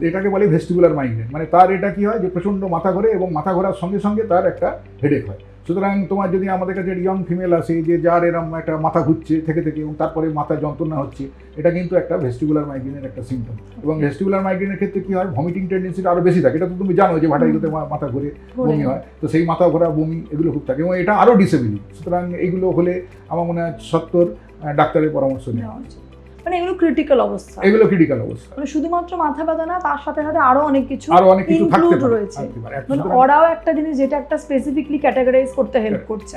এটাকে বলে ভেস্টিবুলার মাইগ্রেন, মানে তার এটা কি হয় যে প্রচণ্ড মাথা ঘোরে এবং মাথা ঘোরার সঙ্গে সঙ্গে তার একটা হেডেক হয়। সুতরাং তোমার যদি আমাদের কাছে ইয়ং ফিমেল আসে যে যার এরকম একটা মাথা ঘুরছে থেকে এবং তারপরে মাথা যন্ত্রণা হচ্ছে, এটা কিন্তু একটা ভেস্টিবুলার মাইগ্রেনের একটা সিমটম। এবং ভেস্টিবুলার মাইগ্রেনের ক্ষেত্রে কি হয়, ভমিটিং টেন্ডেন্সিটা আরও বেশি থাকে। এটা তো তুমি জানো যে ভাটাইগুলোতে মাথা ঘুরে বমি হয়, তো সেই মাথা ঘোরা বমি এগুলো খুব থাকে এবং এটা আরও ডিসেবিলিটি। সুতরাং এইগুলো হলে আমার মনে হয় সত্তর ডাক্তারের পরামর্শ নেওয়া উচিত। মানে এগুলো ক্রিটিক্যাল অবস্থা, এগুলো ক্রিটিক্যাল অবস্থা, মানে শুধুমাত্র মাথা ব্যথা না, তার সাথে সাথে আরো অনেক কিছু থাকতে রয়েছে। মানে ওরাও একটা জিনিস যেটা একটা স্পেসিফিকলি ক্যাটাগরাইজ করতে হেল্প করছে।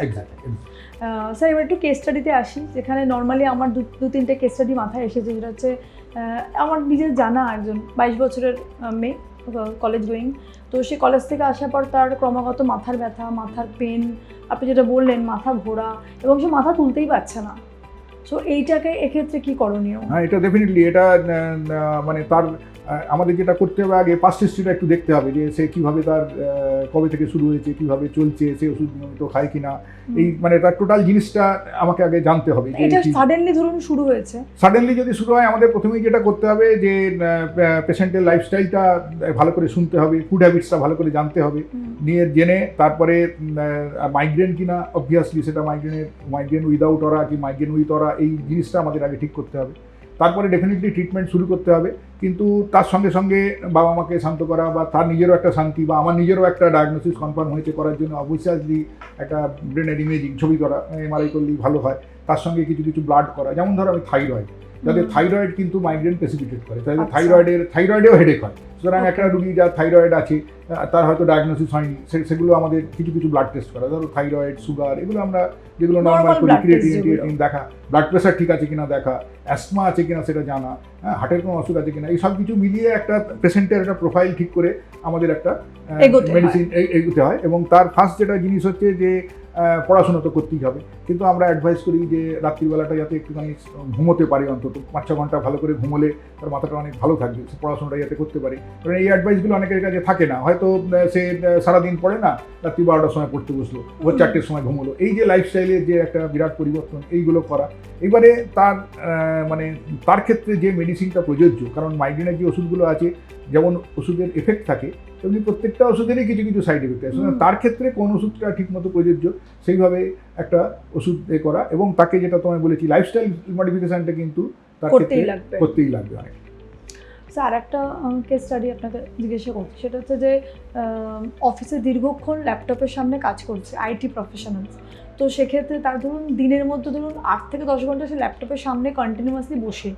স্যার এবার একটু কেস স্টাডিতে আসি, যেখানে নর্মালি আমার দু তিনটে কেস স্টাডি মাথায় এসেছে। যেটা হচ্ছে আমার নিজের জানা একজন 22 বছরের মেয়ে, কলেজ গোয়িং। তো সে কলেজ থেকে আসার পর তার ক্রমাগত মাথার ব্যথা, মাথার পেন, আপনি যেটা বললেন মাথা ঘোরা, এবং সে মাথা তুলতেই পারছে না। সো এইটাকে এক্ষেত্রে কি করণীয়? হ্যাঁ, এটা ডেফিনেটলি এটা মানে তার আমাদের যেটা করতে হবে, আগে পাস্ট হিস্ট্রিটা একটু দেখতে হবে যে সে কীভাবে, তার কবে থেকে শুরু হয়েছে, কীভাবে চলছে, সে ওষুধ নিয়মিত খায় কিনা, এই মানে তার টোটাল জিনিসটা আমাকে আগে জানতে হবে। এটা সাডেনলি ধরুন শুরু হয়েছে, সাডেনলি যদি শুরু হয়, আমাদের প্রথমেই যেটা করতে হবে যে পেশেন্টের লাইফস্টাইলটা ভালো করে শুনতে হবে, ফুড হ্যাবিটসটা ভালো করে জানতে হবে, নিয়ে জেনে তারপরে মাইগ্রেন কিনা, অবভিয়াসলি সেটা মাইগ্রেন উইদাউট অরা কি মাইগ্রেন উইথ অরা, এই জিনিসটা আমাদের আগে ঠিক করতে হবে। তারপরে ডেফিনেটলি ট্রিটমেন্ট শুরু করতে হবে, কিন্তু তার সঙ্গে সঙ্গে বাবা মাকে শান্ত করা বা তার নিজেরও একটা শান্তি, বা আমার নিজেরও একটা ডায়াগনোসিস কনফার্ম হয়েছে করার জন্য অবভিয়াসলি একটা ব্রেনের ইমেজিং ছবি করা, এমআরআই করলেই ভালো হয়। তার সঙ্গে কিছু ব্লাড করা, যেমন ধরো আমি থাইরয়েড, যাদের থাইরয়েড কিন্তু মাইগ্রেন প্রেসিপিটেট করে, তাদের থাইরয়েডেও হেডেক হয়। সুতরাং একটা রুগী যার থাইরয়েড আছে, তার হয়তো ডায়াগনোসিস হয়নি, সেগুলো আমাদের কিছু ব্লাড টেস্ট করা, ধরো থাইরয়েড, সুগার, এগুলো আমরা যেগুলো নর্মাল করি, ক্রিয়েটিনিন দেখা, ব্লাড প্রেশার ঠিক আছে কিনা দেখা, অ্যাসমা আছে কিনা সেটা জানা, হার্টের কোনো অসুখ আছে কিনা, এই সব কিছু মিলিয়ে একটা পেশেন্টের একটা প্রোফাইল ঠিক করে আমাদের একটা মেডিসিন এগোতে হয়। এবং তার ফার্স্ট যেটা জিনিস হচ্ছে যে পড়াশোনা তো করতেই হবে, কিন্তু আমরা অ্যাডভাইস করি যে রাত্রিবেলাটা যাতে একটুখানি ঘুমোতে পারে, অন্তত 5-6 ঘন্টা ভালো করে ঘুমোলে তার মাথাটা অনেক ভালো থাকবে, সে পড়াশোনাটা যাতে করতে পারে। কারণ এই অ্যাডভাইসগুলো অনেকের কাছে থাকে না, হয়তো সে সারাদিন পড়ে না, রাত্রি 12টার সময় পড়তে বসলো, ভোর 4টের সময় ঘুমোলো। এই যে লাইফস্টাইলের যে একটা বিরাট পরিবর্তন, এইগুলো করা। এবারে তার মানে তার ক্ষেত্রে যে মেডিসিনটা প্রযোজ্য, কারণ মাইগ্রেনের যে ওষুধগুলো আছে, যেমন ওষুধের এফেক্ট থাকে, তেমনি প্রত্যেকটা ওষুধেরই কিছু সাইড এফেক্ট আছে। তার ক্ষেত্রে কোন ওষুধটা ঠিকমতো প্রযোজ্য সেইভাবে একটা ওষুধ করা, এবং তাকে যেটা তোমায় বলেছি লাইফস্টাইল মডিফিকেশনটা কিন্তু তার ক্ষেত্রে করতেই লাগবে অনেক। স্যার একটা কেস স্টাডি আপনাকে জিজ্ঞাসা করছি, সেটা হচ্ছে যে অফিসে দীর্ঘক্ষণ ল্যাপটপের সামনে কাজ করছে, আইটি প্রফেশনালস। তো সেক্ষেত্রে তার ধরুন দিনের মধ্যে ধরুন 8 থেকে 10 ঘন্টা সে ল্যাপটপের সামনে কন্টিনিউয়াসলি বসে,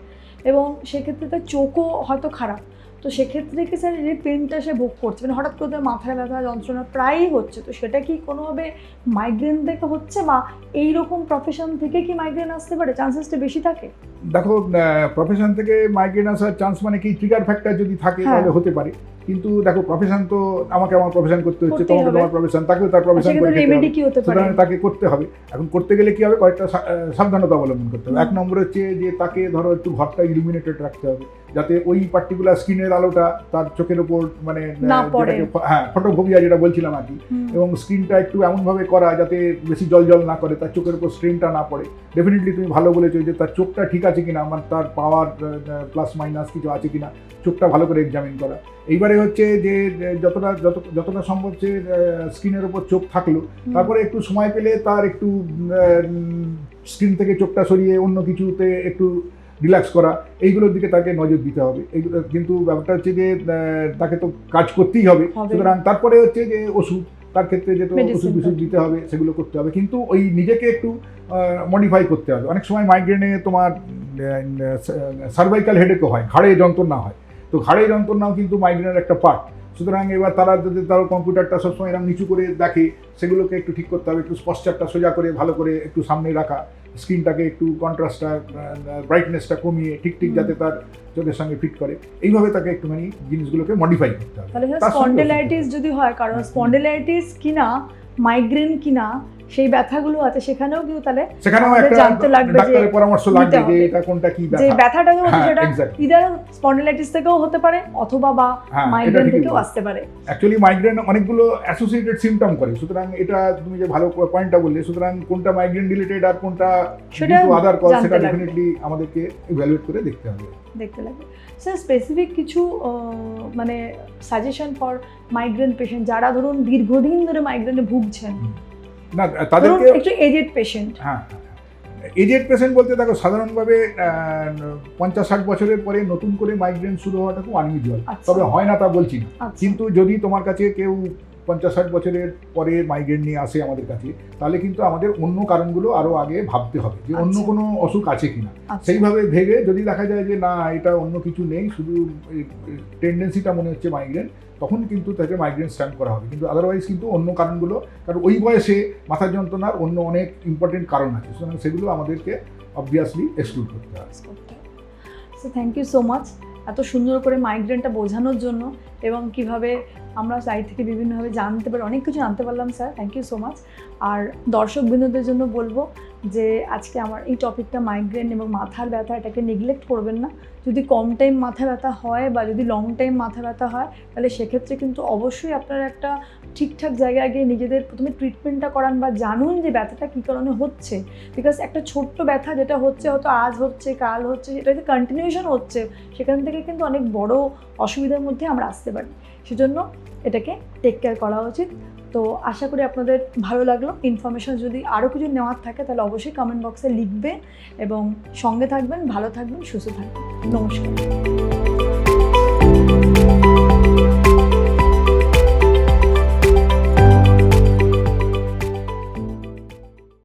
এবং সেক্ষেত্রে তার চোখও হয়তো খারাপ। তো সেক্ষেত্রে কি স্যার যে পেনটা সে ভোগ করছে, মানে হঠাৎ করে মাথায় ব্যথা যন্ত্রণা প্রায়ই হচ্ছে, তো সেটা কি কোনোভাবে মাইগ্রেন থেকে হচ্ছে, বা এইরকম প্রফেশন থেকে কি মাইগ্রেন আসতে পারে, চান্সেসটা বেশি থাকে? দেখো, প্রফেশন থেকে মাইগ্রেন আসার চান্স মানে কি ট্রিগার ফ্যাক্টর যদি থাকে তাহলে হতে পারে, কিন্তু দেখো প্রফেশন তো আমাকে আমার প্রফেশন করতে হচ্ছে, তোমাকে তোমার প্রফেশন, তাকেও তার প্রফেশন তাকে করতে হবে। এখন করতে গেলে কি হবে, কয়েকটা সাবধানতা অবলম্বন করতে হবে। 1 নম্বর হচ্ছে যে তাকে ধরো একটু ঘরটা ইলুমিনেটেড রাখতে হবে, যাতে ওই পার্টিকুলার স্ক্রিনের আলোটা তার চোখের ওপর মানে ফটোফোবিয়া যেটা বলছিলাম আর কি, এবং স্ক্রিনটা একটু এমনভাবে করা যাতে বেশি জল না করে, তার চোখের উপর স্ট্রেনটা না পড়ে। ডেফিনেটলি তুমি ভালো বলেছো যে তার চোখটা ঠিক আছে কিনা, আমার তার পাওয়ার প্লাস মাইনাস কিছু আছে কিনা, চোখটা ভালো করে এক্সামিন করা। এইবারে হচ্ছে যে যতটা সম্ভব সে স্ক্রিনের ওপর চোখ থাকলো, তারপরে একটু সময় পেলে তার একটু স্ক্রিন থেকে চোখটা সরিয়ে অন্য কিছুতে একটু রিল্যাক্স করা, এইগুলোর দিকে তাকে নজর দিতে হবে। এইগুলো কিন্তু ব্যাপারটা হচ্ছে যে তাকে তো কাজ করতেই হবে, সুতরাং তারপরে হচ্ছে যে ওষুধ, তার ক্ষেত্রে যেহেতু ওষুধ দিতে হবে সেগুলো করতে হবে, কিন্তু ওই নিজেকে একটু মডিফাই করতে হবে। অনেক সময় মাইগ্রেনে তোমার সার্ভাইকাল হেডেকও হয়, ঘাড়ে যন্ত্রণা হয়, তো ঘাড়ে যন্ত্রণাও কিন্তু মাইগ্রেনের একটা পার্ট। সুতরাং এবার তারা যদি তার কম্পিউটারটা সবসময় এরকম নিচু করে দেখে, সেগুলোকে একটু ঠিক করতে হবে, একটু স্পষ্টটা সোজা করে ভালো করে একটু সামনে রাখা, স্ক্রিনটাকে একটু কন্ট্রাস্টটা ব্রাইটনেসটা কমিয়ে ঠিক যাতে তার চোখের সঙ্গে ফিট করে, এইভাবে তাকে একটুখানি জিনিসগুলোকে মডিফাই করতে হবে। তাহলে স্পন্ডিলাইটিস যদি হয়, কারণ স্পন্ডিলাইটিস কিনা মাইগ্রেন কিনা সেই ব্যথাগুলো আছে সেখানেও কিন্তু তাহলে সেখানেও আমাদের একটা জানতে লাগবে যে ডাক্তারের পরামর্শ নিতে লাগবে যে হবে। এটা কোনটা কি যে ব্যথা। ব্যথাটা হচ্ছে হ্যাঁ, সেটা exactly. ইদার স্পন্ডিলাইটিস থেকেও হতে পারে অথবা বা হ্যাঁ, এটা মাইগ্রেন ঠিকই থেকেও বলেছো। আসতে পারে। অ্যাকচুয়ালি মাইগ্রেন অনেকগুলো অ্যাসোসিয়েটেড সিমটম করে, সুতরাং এটা তুমি যে ভালো পয়েন্টটা বললে, সুতরাং কোনটা মাইগ্রেন রিলেটেড আর কোনটা সেটা আদার কজ জানতে সেটা লাগবে। ডেফিনেটলি আমাদেরকে ইভ্যালুয়েট করে দেখতে হবে। দেখতে লাগবে। স্যার স্পেসিফিক কিছু মানে সাজেশন ফর মাইগ্রেন পেশেন্ট যারা ধরুন দীর্ঘদিন ধরে মাইগ্রেনে ভুগছেন, না ধরুন তাদেরকে একটু এজেড পেশেন্ট। হ্যাঁ, এজেড পেশেন্ট বলতে দেখো সাধারণভাবে 50-60 বছরের পরে নতুন করে মাইগ্রেন শুরু হওয়াটা খুব আনইউজুয়াল, আচ্ছা। তবে হয় না তা বলছি না, আচ্ছা। কিন্তু যদি তোমার কাছে কেউ 50-60 বছরের পরে মাইগ্রেন নিয়ে আসে আমাদের কাছে, তাহলে কিন্তু আমাদের অন্য কারণগুলো আরও আগে ভাবতে হবে যে অন্য আচ্ছা। কোনো অসুখ আছে কিনা। আচ্ছা। সেইভাবে ভেবে যদি দেখা যায় যে না এটা অন্য কিছু নেই, শুধু টেন্ডেন্সিটা মনে হচ্ছে মাইগ্রেন, তখন কিন্তু তাকে মাইগ্রেন স্ট্যাম্প করা হবে। কিন্তু আদারওয়াইজ কিন্তু অন্য কারণগুলো, কারণ ওই বয়সে মাথার যন্ত্রণার অন্য অনেক ইম্পর্টেন্ট কারণ আছে, সুতরাং সেগুলো আমাদেরকে অবভিয়াসলি এক্সক্লুড করতে হবে। So thank you so much এত সুন্দর করে মাইগ্রেনটা বোঝানোর জন্য, এবং কিভাবে আমরা সাইড থেকে বিভিন্নভাবে জানতে পারি, অনেক কিছু জানতে পারলাম sir, thank you so much. আর দর্শকবৃন্দদের জন্য বলবো যে আজকে আমার এই টপিকটা মাইগ্রেন এবং মাথার ব্যথা, এটাকে নেগলেক্ট করবেন না। যদি কম টাইম মাথা ব্যথা হয় বা যদি লং টাইম মাথা ব্যথা হয়, তাহলে সেক্ষেত্রে কিন্তু অবশ্যই আপনারা একটা ঠিকঠাক জায়গায় গিয়ে নিজেদের প্রথমে ট্রিটমেন্টটা করান বা জানুন যে ব্যথাটা কী কারণে হচ্ছে। বিকজ একটা ছোট্ট ব্যথা যেটা হচ্ছে, হয়তো আজ হচ্ছে কাল হচ্ছে, সেটা যদি কন্টিনিউশন হচ্ছে, সেখান থেকে কিন্তু অনেক বড় অসুবিধার মধ্যে আমরা আসতে পারি। সেজন্য এটাকে টেক কেয়ার করা উচিত। তো আশা করি আপনাদের ভালো লাগলো। ইনফরমেশন যদি আরও কিছু নেওয়ার থাকে তাহলে অবশ্যই কমেন্ট বক্সে লিখবে, এবং সঙ্গে থাকবেন, ভালো থাকবেন, সুস্থ থাকবেন। নমস্কার।